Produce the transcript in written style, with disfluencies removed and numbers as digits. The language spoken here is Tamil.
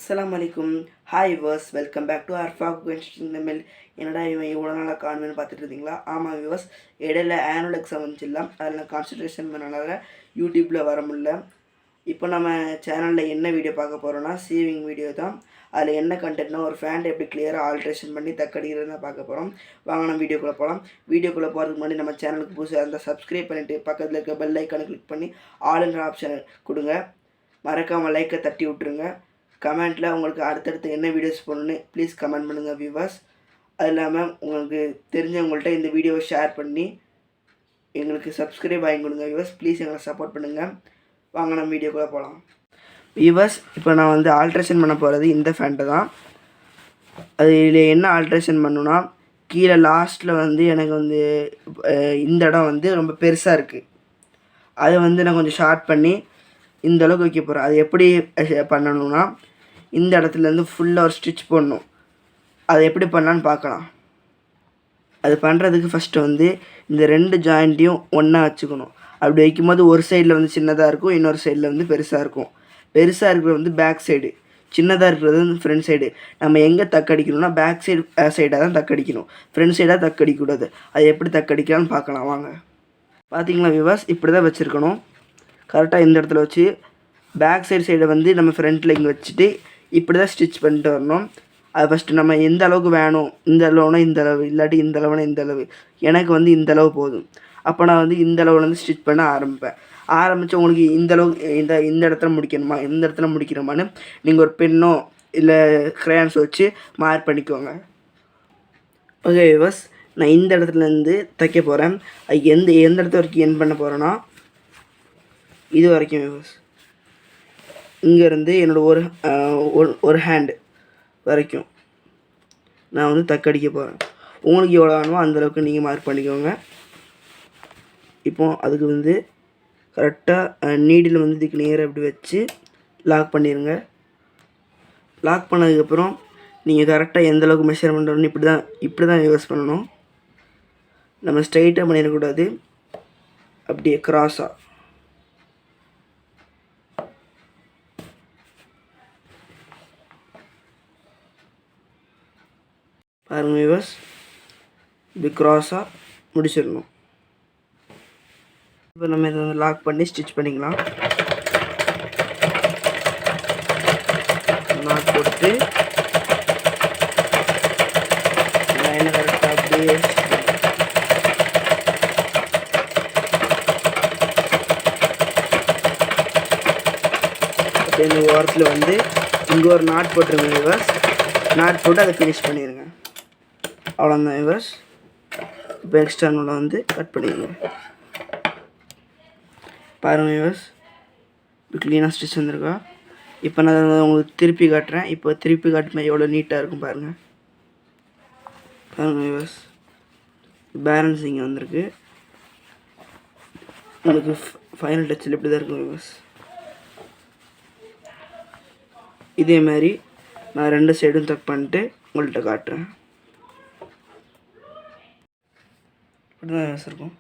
அஸ்ஸலாமு அலைக்கும். Hi viewers, welcome back to அர்ஃபாக் இன்ஸ்டிங் தமிழ். என்னடா இவன் இவ்வளோ நாளாக காணுவேன்னு பார்த்துட்டு இருந்தீங்களா? ஆமாம் வியூவர்ஸ், இடையில ஆனுவல் எக்ஸாம் வந்துச்சுலாம், அதில் கான்சன்ட்ரேஷன் பண்ணனால யூடியூப்பில் வர முடியல. இப்போ நம்ம சேனலில் என்ன வீடியோ பார்க்க போகிறோன்னா சேவிங் வீடியோ தான். அதில் என்ன கண்டென்ட்னா ஒரு ஃபேண்ட் எப்படி கிளியராக ஆல்ட்ரேஷன் பண்ணி தக்கடிக்கிறது தான் பார்க்க போகிறோம். வாங்க நம்ம வீடியோக்குள்ளே போகலாம். வீடியோக்குள்ளே போகிறதுக்கு முன்னாடி நம்ம சேனலுக்கு புதுசாக இருந்தால் சப்ஸ்கிரைப் பண்ணிவிட்டு பக்கத்தில் இருக்க பெல் ஐக்கானை கிளிக் பண்ணி ஆல்ன்ற ஆப்ஷனை கொடுங்க. மறக்காமல் லைக்கை தட்டி விட்ருங்க. கமெண்ட்டில் உங்களுக்கு அடுத்தடுத்து என்ன வீடியோஸ் போடணுன்னு ப்ளீஸ் கமெண்ட் பண்ணுங்கள் வியூவர்ஸ். அது இல்லாமல் உங்களுக்கு தெரிஞ்சவங்கள்ட்ட இந்த வீடியோவை ஷேர் பண்ணி எங்களுக்கு சப்ஸ்கிரைப் வாங்கி கொடுங்க வியூவர்ஸ். ப்ளீஸ் எங்களை சப்போர்ட் பண்ணுங்கள். வாங்க நம்ம வீடியோக்குள்ளே போகலாம். வியூவர்ஸ், இப்போ நான் வந்து ஆல்ட்ரேஷன் பண்ண போகிறது இந்த ஃபேண்ட்டை தான். அது இதில் என்ன ஆல்ட்ரேஷன் பண்ணுன்னா, கீழே லாஸ்ட்டில் வந்து எனக்கு வந்து இந்த இடம் வந்து ரொம்ப பெருசாக இருக்குது. அதை வந்து நான் கொஞ்சம் ஷார்ட் பண்ணி இந்த அளவுக்கு வைக்க போகிறேன். அது எப்படி பண்ணணும்னா, இந்த இடத்துலேருந்து ஃபுல்லாக ஒரு ஸ்டிச் போடணும். அதை எப்படி பண்ணலான்னு பார்க்கலாம். அது பண்ணுறதுக்கு ஃபஸ்ட்டு வந்து இந்த ரெண்டு ஜாயிண்ட்டையும் ஒன்றா வச்சுக்கணும். அப்படி வைக்கும்போது ஒரு சைடில் வந்து சின்னதாக இருக்கும், இன்னொரு சைடில் வந்து பெருசாக இருக்கும். பெருசாக இருக்கிறது வந்து பேக் சைடு, சின்னதாக இருக்கிறது வந்து ஃப்ரண்ட் சைடு. நம்ம எங்கே தக்கடிக்கணும்னா பேக் சைடாக தான் தக்கடிக்கணும், ஃப்ரண்ட் சைடாக தக்கடிக்கக்கூடாது. அது எப்படி தக்கடிக்கலான்னு பார்க்கலாம் வாங்க. பார்த்தீங்களா வியூவர்ஸ், இப்படி தான் வச்சுருக்கணும். கரெக்டாக இந்த இடத்துல வச்சு பேக் சைடை வந்து நம்ம ஃப்ரண்ட்டில் இங்கே வச்சுட்டு இப்படி தான் ஸ்டிச் பண்ணிட்டு வரணும். அது ஃபஸ்ட்டு நம்ம எந்த அளவுக்கு வேணும், இந்த அளவுனா இந்த அளவு, இல்லாட்டி இந்த அளவுனா இந்த அளவு. எனக்கு வந்து இந்த அளவு போதும். அப்போ நான் வந்து இந்த அளவுலேருந்து ஸ்டிச் பண்ண ஆரம்பித்து உங்களுக்கு இந்த அளவுக்கு இந்த இடத்துல முடிக்கணுமா, இந்த இடத்துல முடிக்கணுமான்னு நீங்கள் ஒரு பென்னோ இல்லை க்ரையான்ஸ் வச்சு மார்க் பண்ணிக்கோங்க. ஓகே வியூவர்ஸ், நான் இந்த இடத்துலேருந்து தைக்க போகிறேன். அது எந்த இடத்துல வரைக்கும் என் பண்ண போகிறேன்னா இது வரைக்கும் வியூவர்ஸ். இங்கேருந்து என்னோடய ஒரு ஹேண்டு வரைக்கும் நான் வந்து தக்கடிக்க போகிறேன். உங்களுக்கு எவ்வளோ வேணுமோ அந்தளவுக்கு நீங்கள் மார்க் பண்ணிக்கோங்க. இப்போது அதுக்கு வந்து கரெக்டாக நீடில் வந்து இதுக்கு நேராக இப்படி வச்சு லாக் பண்ணிடுங்க. லாக் பண்ணதுக்கப்புறம் நீங்கள் கரெக்டாக எந்தளவுக்கு மெஷர்மெண்ட் வரணும் இப்படி தான் யூஸ் பண்ணணும். நம்ம ஸ்ட்ரைட்டாக பண்ணிடக்கூடாது, அப்படியே க்ராஸாக. பாருங்க வியூவர்ஸ், இப்படி க்ராஸாக முடிச்சிடணும். இப்போ நம்ம இதை வந்து லாக் பண்ணி ஸ்டிச் பண்ணிக்கலாம். நாட் போட்டு லைனை கரெக்டாக அப்படியே இந்த ஓரத்தில் வந்து இங்கே ஒரு நாட் போட்டுருங்க வியூவர்ஸ். நாட் போட்டு அதை ஃபினிஷ் பண்ணிடுங்க. அவ்வளோதான் வியூவர்ஸ். இப்போ எக்ஸ்டர்னலை வந்து கட் பண்ணிடுங்க. பாருங்கள் வியூவர்ஸ், இப்போ க்ளீனாக ஸ்டிச் வந்துருக்கா. இப்போ நான் உங்களுக்கு திருப்பி காட்டுறேன். இப்போ திருப்பி காட்டுமே எவ்வளோ நீட்டாக இருக்கும் பாருங்கள். பாருங்கள் வியூவர்ஸ், பேலன்ஸ் இங்கே வந்திருக்கு. உங்களுக்கு ஃபைனல் டச்சில் இப்படி தான் இருக்கும் வியூவர்ஸ். இதே மாதிரி நான் ரெண்டு சைடும் தக் பண்ணிட்டு உங்கள்கிட்ட காட்டுறேன். இப்படி தான் இருக்கும்.